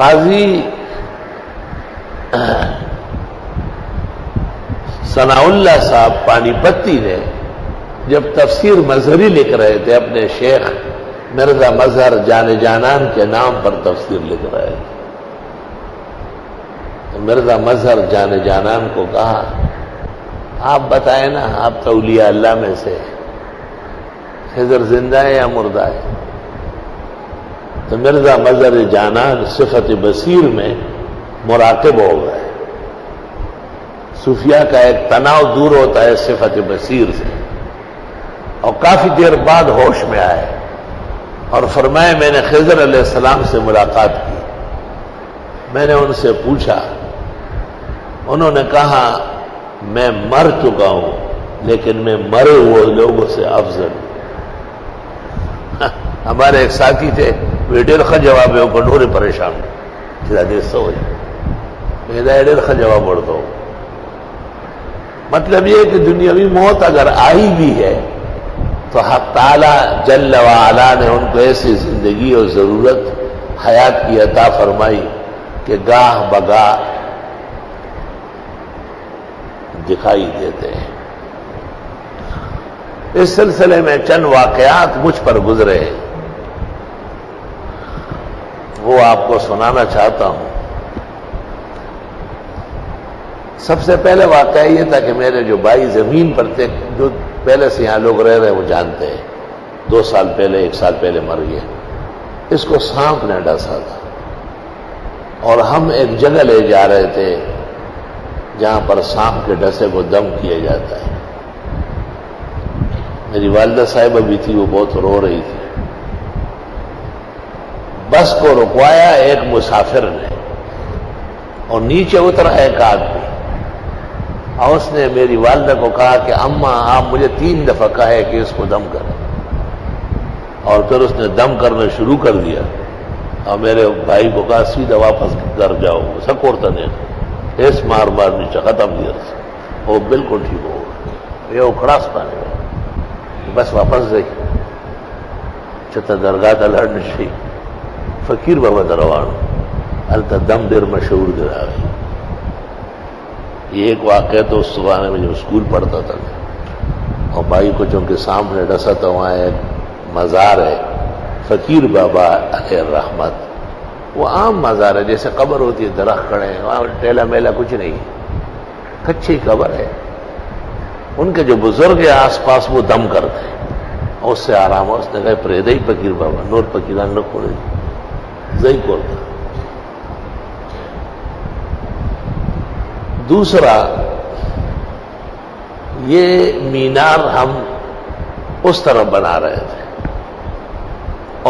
قاضی ثناء اللہ صاحب پانی پتی نے جب تفسیر مظہری لکھ رہے تھے اپنے شیخ مرزا مظہر جان جانان کے نام پر تفسیر لکھ رہے تھے، تو مرزا مظہر جان جانان کو کہا آپ بتائیں نا، آپ تو اولیاء اللہ میں سے، خضر زندہ ہے یا مردہ ہے؟ تو مرزا مظہر جانان صفت بصیر میں مراقب ہو گئے۔ صوفیاء کا ایک تناؤ دور ہوتا ہے صفت بصیر سے، اور کافی دیر بعد ہوش میں آئے اور فرمائے میں نے خضر علیہ السلام سے ملاقات کی، میں نے ان سے پوچھا، انہوں نے کہا میں مر چکا ہوں لیکن میں مرے ہوئے لوگوں سے افضل ہوں۔ ہمارے ایک ساتھی تھے، ویڈیل خا جواب ہے اوپر ڈھورے پریشان دیر سو ڈیڑھ خا جواب بڑھتا ہوں۔ مطلب یہ کہ دنیاوی موت اگر آئی بھی ہے تو حق تعالی جل وعلا نے ان کو ایسی زندگی اور ضرورت حیات کی عطا فرمائی کہ گاہ بگاہ دکھائی دیتے ہیں۔ اس سلسلے میں چند واقعات مجھ پر گزرے ہیں، وہ آپ کو سنانا چاہتا ہوں۔ سب سے پہلے واقعہ یہ تھا کہ میرے جو بھائی زمین پر تھے، جو پہلے سے یہاں لوگ رہ رہے وہ جانتے ہیں، 2 سال پہلے 1 سال پہلے مر گیا، اس کو سانپ نے ڈسا تھا، اور ہم ایک جگہ لے جا رہے تھے جہاں پر سانپ کے ڈسے کو دم کیا جاتا ہے۔ میری والدہ صاحبہ بھی تھی، وہ بہت رو رہی تھی۔ بس کو رکوایا ایک مسافر نے، اور نیچے اترا ایک آدمی، اور اس نے میری والدہ کو کہا کہ اماں آپ مجھے 3 دفعہ کہے کہ اس کو دم کریں، اور پھر اس نے دم کرنا شروع کر دیا، اور میرے بھائی کو کہا سیدھا واپس گھر جاؤ، سکورتا نہیں اس مار مار نیچے ختم دیا، وہ بالکل ٹھیک ہو گیا، یہ اکھڑاس پانے میں بس واپس گئی چھتا درگاہ تلہڑ نشی فقیر بابا دروان التا دم دیر مشہور درا گئی۔ یہ ایک واقعہ تو اس زمانے میں جو اسکول پڑھتا تھا، اور بھائی کو چونکہ سامنے ڈسا تھا، وہاں ایک مزار ہے فقیر بابا علیہ الرحمت، وہ عام مزار ہے جیسے قبر ہوتی ہے، درخت کھڑے ہیں، وہاں ٹیلا میلا کچھ نہیں، کچی قبر ہے۔ ان کے جو بزرگ ہیں آس پاس وہ دم کرتے ہیں، اور اس سے آرام ہے۔ اس نے کہا پریدئی فقیر بابا نور فقیران نہ کھولے زئی کھولتا۔ دوسرا، یہ مینار ہم اس طرف بنا رہے تھے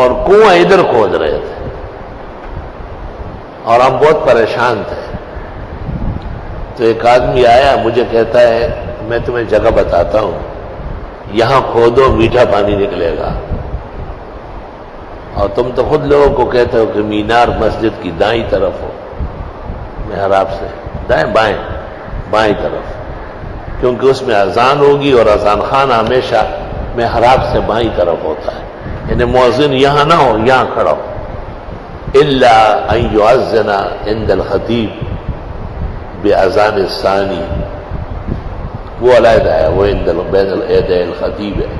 اور کنواں ادھر کھود رہے تھے، اور ہم بہت پریشان تھے۔ تو ایک آدمی آیا، مجھے کہتا ہے میں تمہیں جگہ بتاتا ہوں، یہاں کھودو میٹھا پانی نکلے گا، اور تم تو خود لوگوں کو کہتے ہو کہ مینار مسجد کی دائیں طرف ہو، محراب سے دائیں بائیں طرف، کیونکہ اس میں اذان ہوگی اور اذان خان ہمیشہ محراب سے بائیں طرف ہوتا ہے، یعنی مؤذن یہاں نہ ہو، یہاں کھڑا ہو، الا ان یؤذن عند الخطیب باذان الثانی، وہ علیحدہ ہے، وہ بین الیدین الخطیب ہے۔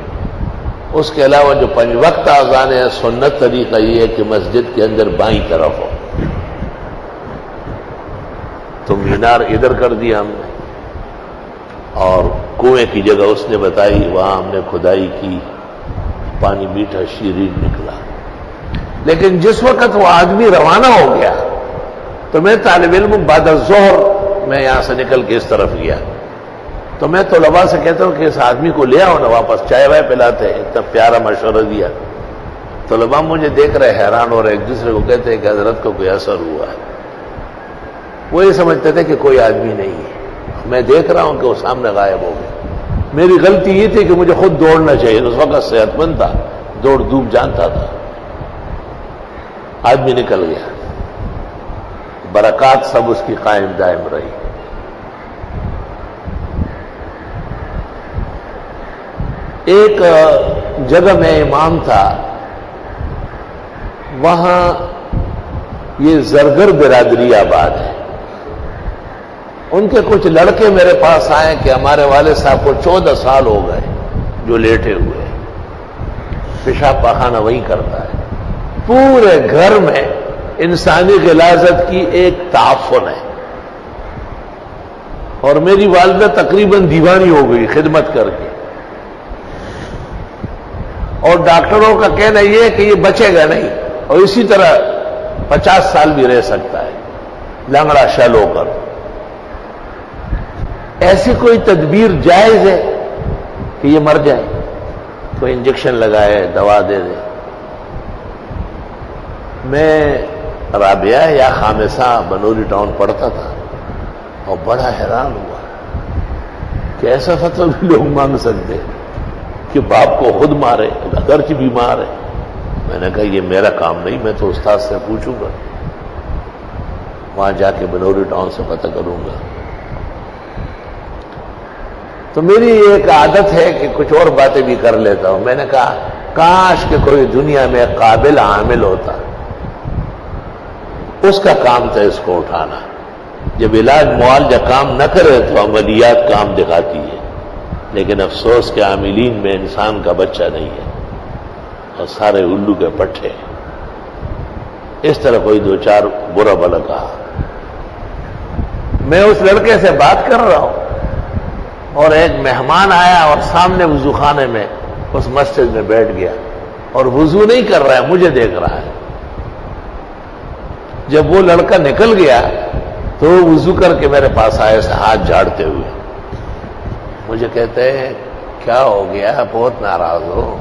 اس کے علاوہ جو 5 وقت اذان ہے، سنت طریقہ یہ ہے کہ مسجد کے اندر بائیں طرف ہو۔ تو مینار ادھر کر دیا ہم نے، اور کنویں کی جگہ اس نے بتائی، وہاں ہم نے کھدائی کی، پانی میٹھا شیرین نکلا۔ لیکن جس وقت وہ آدمی روانہ ہو گیا تو میں طالب علم بعد الظہر میں یہاں سے نکل کے اس طرف گیا، تو میں طلباء سے کہتا ہوں کہ اس آدمی کو لے آؤ نا واپس، چائے وائے پلاتے ہیں، اتنا پیارا مشورہ دیا۔ طلباء مجھے دیکھ رہے حیران ہو رہے، ایک دوسرے کو کہتے ہیں کہ حضرت کو کوئی اثر ہوا ہے۔ وہ یہ سمجھتے تھے کہ کوئی آدمی نہیں ہے، میں دیکھ رہا ہوں کہ وہ سامنے غائب ہو گیا۔ میری غلطی یہ تھی کہ مجھے خود دوڑنا چاہیے، اس وقت صحت مند تھا، دوڑ دھوپ جانتا تھا۔ آدمی نکل گیا، برکات سب اس کی قائم دائم رہی۔ ایک جگہ میں امام تھا، وہاں یہ زرگر برادری آباد ہے. ان کے کچھ لڑکے میرے پاس آئے کہ ہمارے والد صاحب کو 14 سال ہو گئے جو لیٹے ہوئے، پیشاب پاخانہ وہی کرتا ہے. پورے گھر میں انسانی غلاظت کی ایک تعفن ہے، اور میری والدہ تقریباً دیوانی ہو گئی خدمت کر کے. اور ڈاکٹروں کا کہنا یہ ہے کہ یہ بچے گا نہیں، اور اسی طرح 50 سال بھی رہ سکتا ہے لنگڑا شل ہو کر. ایسی کوئی تدبیر جائز ہے کہ یہ مر جائے؟ کوئی انجیکشن لگائے، دوا دے دے. میں رابعہ یا خامسہ بنوری ٹاؤن پڑھتا تھا اور بڑا حیران ہوا کہ ایسا فتویٰ بھی لوگ مانگ سکتے کہ باپ کو خود مارے اگرچہ بیمار ہے. میں نے کہا یہ میرا کام نہیں، میں تو استاد سے پوچھوں گا، وہاں جا کے بنوری ٹاؤن سے پتہ کروں گا. تو میری ایک عادت ہے کہ کچھ اور باتیں بھی کر لیتا ہوں. میں نے کہا کاش کہ کوئی دنیا میں قابل عامل ہوتا، اس کا کام تھا اس کو اٹھانا. جب علاج معالجہ کام نہ کرے تو عملیات کام دکھاتی ہے، لیکن افسوس کہ عاملین میں انسان کا بچہ نہیں ہے اور سارے الو کے پٹھے. اس طرح کوئی دو چار برا بلا کہا. میں اس لڑکے سے بات کر رہا ہوں اور ایک مہمان آیا اور سامنے وضو خانے میں اس مسجد میں بیٹھ گیا اور وضو نہیں کر رہا ہے، مجھے دیکھ رہا ہے. جب وہ لڑکا نکل گیا تو وہ وضو کر کے میرے پاس آئے سے ہاتھ جھاڑتے ہوئے. مجھے کہتے ہیں کیا ہو گیا، بہت ناراض ہو؟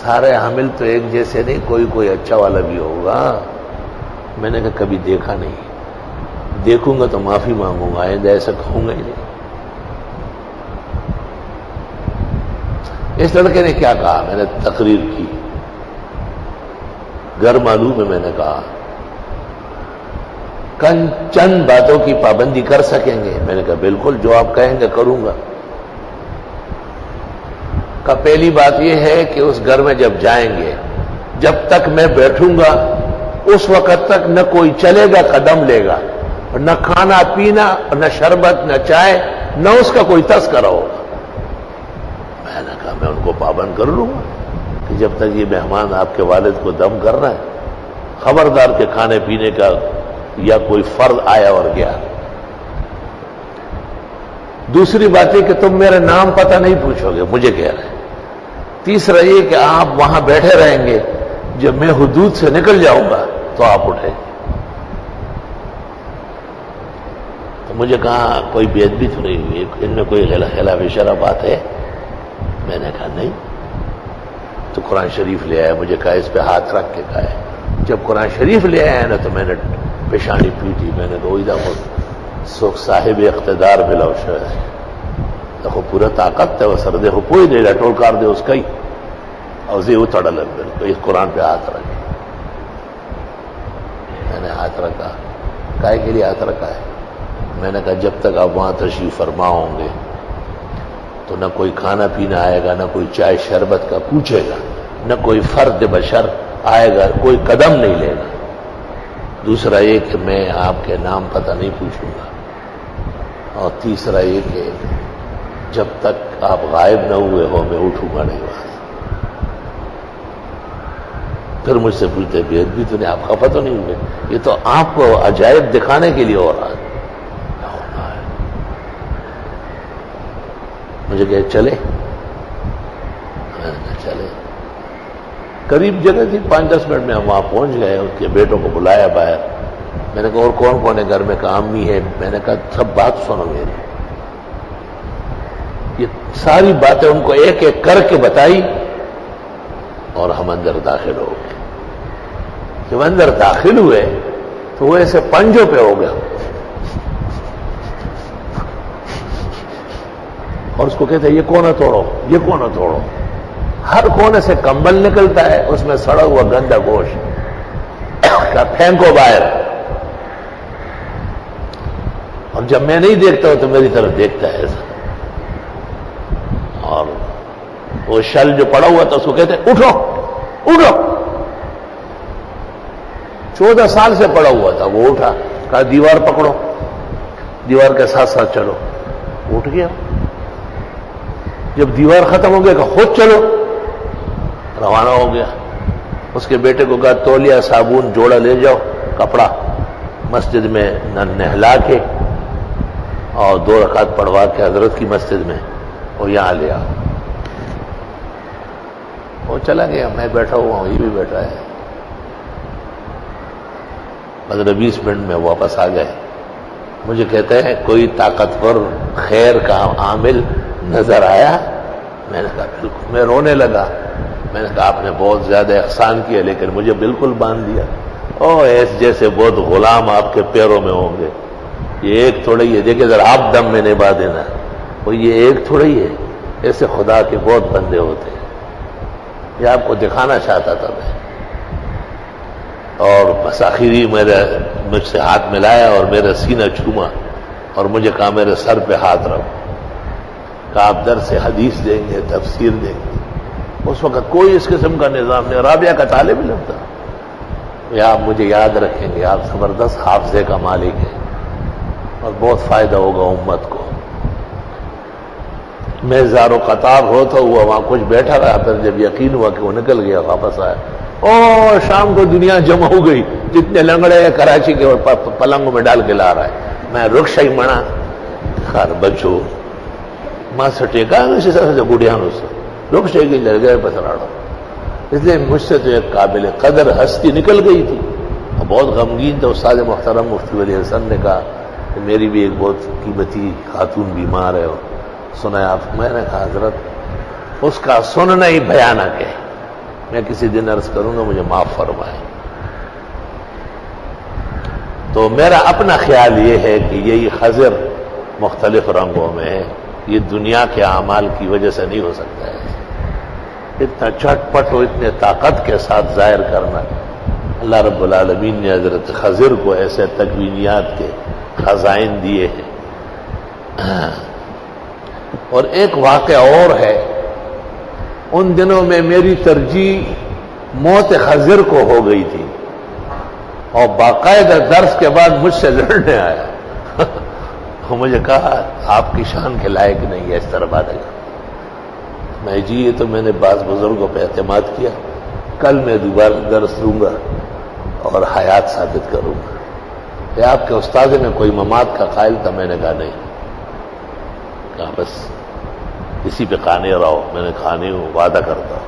سارے حامل تو ایک جیسے نہیں، کوئی اچھا والا بھی ہوگا. میں نے کہا کبھی دیکھا نہیں، دیکھوں گا تو معافی مانگوں گا، آئندہ ایسا کہوں گا ہی نہیں. اس لڑکے نے کیا کہا؟ میں نے تقریر کی، گھر معلوم ہے. میں نے کہا چند باتوں کی پابندی کر سکیں گے؟ میں نے کہا بالکل، جو آپ کہیں گے کروں گا. کا پہلی بات یہ ہے کہ اس گھر میں جب جائیں گے، جب تک میں بیٹھوں گا اس وقت تک نہ کوئی چلے گا قدم لے گا، نہ کھانا پینا، نہ شربت، نہ چائے، نہ اس کا کوئی تذکرہ ہوگا. میں نے کہا میں ان کو پابند کر لوں گا کہ جب تک یہ مہمان آپ کے والد کو دم کر رہا ہے، خبردار کے کھانے پینے کا یا کوئی فرض آیا اور گیا. دوسری بات یہ کہ تم میرا نام پتہ نہیں پوچھو گے، مجھے کہہ رہے ہیں. تیسرا یہ کہ آپ وہاں بیٹھے رہیں گے، جب میں حدود سے نکل جاؤں گا تو آپ اٹھیں. تو مجھے کہا کوئی بے ادبی تو نہیں ہوئی، ان میں کوئی خلاف شرع بات ہے؟ میں نے کہا نہیں. تو قرآن شریف لے آیا، مجھے کہا اس پہ ہاتھ رکھ کے کہا ہے. جب قرآن شریف لے آیا نا تو میں نے پیشانی پیٹی. میں نے کہا سوک صاحب اقتدار بلاو شاید دیکھو پورا طاقت ہے وہ سر دیکھو پوئی دے گا ٹول کار دے اس کا ہی اور زی اتڑا لگ بالکل اس قرآن پہ ہاتھ رکھے. میں نے ہاتھ رکھا. کائے کے لیے ہاتھ رکھا ہے؟ میں نے کہا جب تک آپ وہاں تشریف فرما ہوں گے تو نہ کوئی کھانا پینا آئے گا، نہ کوئی چائے شربت کا پوچھے گا، نہ کوئی فرد بشر آئے گا، کوئی قدم نہیں لے گا. دوسرا یہ کہ میں آپ کے نام پتہ نہیں پوچھوں گا. اور تیسرا یہ کہ جب تک آپ غائب نہ ہوئے ہو میں اٹھوں گا نہیں وہاں. پھر مجھ سے پوچھتے بے ادبی تو نہیں، آپ خفا تو نہیں ہوئے؟ یہ تو آپ کو عجائب دکھانے کے لیے ہو رہا ہے. مجھے کہ چلے؟ چلے. قریب جگہ تھی، 5-10 منٹ میں ہم وہاں پہنچ گئے. اس کے بیٹوں کو بلایا باہر. میں نے کہا اور کون کون ہے گھر میں؟ کہا امی ہے. میں نے کہا سب بات سنو میری. یہ ساری باتیں ان کو ایک ایک کر کے بتائی اور ہم اندر داخل ہو گئے. جب اندر داخل ہوئے تو وہ ایسے پنجوں پہ ہو گیا اور اس کو کہتے ہیں یہ کونا توڑو، یہ کونا توڑو. ہر کونے سے کمبل نکلتا ہے، اس میں سڑا ہوا گندا گوشت کا پھینکو باہر. اور جب میں نہیں دیکھتا ہوں تو میری طرف دیکھتا ہے ایسا. اور وہ شل جو پڑا ہوا تھا اس کو کہتے ہیں اٹھو اٹھو. 14 سال سے پڑا ہوا تھا. وہ اٹھا, کہا دیوار پکڑو, دیوار کے ساتھ ساتھ چلو. اٹھ گیا. جب دیوار ختم ہو گیا کہ خود چلو, روانہ ہو گیا. اس کے بیٹے کو کہا تولیہ, صابن, جوڑا لے جاؤ, کپڑا, مسجد میں نہلا کے اور 2 رکعت پڑھوا کے حضرت کی مسجد میں اور یہاں لے آؤ. وہ چلا گیا. میں بیٹھا ہوا ہوں, یہ بھی بیٹھا ہے. 15-20 منٹ میں واپس آ گئے. مجھے کہتے ہیں کوئی طاقتور خیر کا عامل نظر آیا؟ میں نے کہا بالکل. میں رونے لگا. میں نے کہا آپ نے بہت زیادہ احسان کیا لیکن مجھے بالکل باندھ دیا. ایس جیسے بہت غلام آپ کے پیروں میں ہوں گے. یہ ایک تھوڑا ہی ہے, دیکھیں ذرا آپ دم میں نبھا دینا. وہ یہ ایک تھوڑا ہی ہے, ایسے خدا کے بہت بندے ہوتے ہیں. یہ آپ کو دکھانا چاہتا تھا میں. اور بس آخری مجھ سے ہاتھ ملایا اور میرا سینہ چوما اور مجھے کہا میرے سر پہ ہاتھ رکھو. کہا آپ درس حدیث دیں گے, تفسیر دیں گے. اس وقت کوئی اس قسم کا نظام نہیں. رابعہ کا طالب علم تھا. آپ مجھے یاد رکھیں گے, آپ زبردست حافظے کا مالک ہیں اور بہت فائدہ ہوگا امت کو. میں زار و قطار ہوتا ہوا وہاں کچھ بیٹھا رہا. پھر جب یقین ہوا کہ وہ نکل گیا, واپس آیا. شام کو دنیا جمع ہو گئی, جتنے لنگڑے ہیں کراچی کے پلنگوں میں ڈال کے لا رہا ہے. میں رکشا ہی منا خار بچو ماں سے ٹیکا سے گڑیانوں سے رکشے کی لڑ گئے پسراڑو. اس لیے مجھ سے تو ایک قابل قدر ہستی نکل گئی تھی. بہت غمگین تھا. استاد محترم مفتی ولی حسن نے کہا کہ میری بھی ایک بہت قیمتی خاتون بیمار ہے, سنا ہے آپ. میں نے کہا حضرت اس کا سننا ہی بھیانک ہے. میں کسی دن عرض کروں گا, مجھے معاف فرمائیں. تو میرا اپنا خیال یہ ہے کہ یہی خضر مختلف رنگوں میں ہے. یہ دنیا کے اعمال کی وجہ سے نہیں ہو سکتا ہے. اتنا جھٹ پٹ اور اتنے طاقت کے ساتھ ظاہر کرنا. اللہ رب العالمین نے حضرت خضر کو ایسے تکوینیات کے خزائن دیے ہیں. اور ایک واقعہ اور ہے. ان دنوں میں میری ترجیح موت خضر کو ہو گئی تھی اور باقاعدہ درس کے بعد مجھ سے لڑنے آیا. مجھے کہا آپ کی شان کے لائق نہیں ہے اس طرح بات ہے. میں جی یہ تو میں نے بعض بزرگوں پہ اعتماد کیا, کل میں دوبارہ درس دوں گا اور حیات ثابت کروں گا. کہ آپ کے استاد میں کوئی ممات کا قائل تھا؟ میں نے کہا نہیں. کہا بس اسی پہ قانے رہو. میں نے کہا نہیں ہوں, وعدہ کرتا ہوں.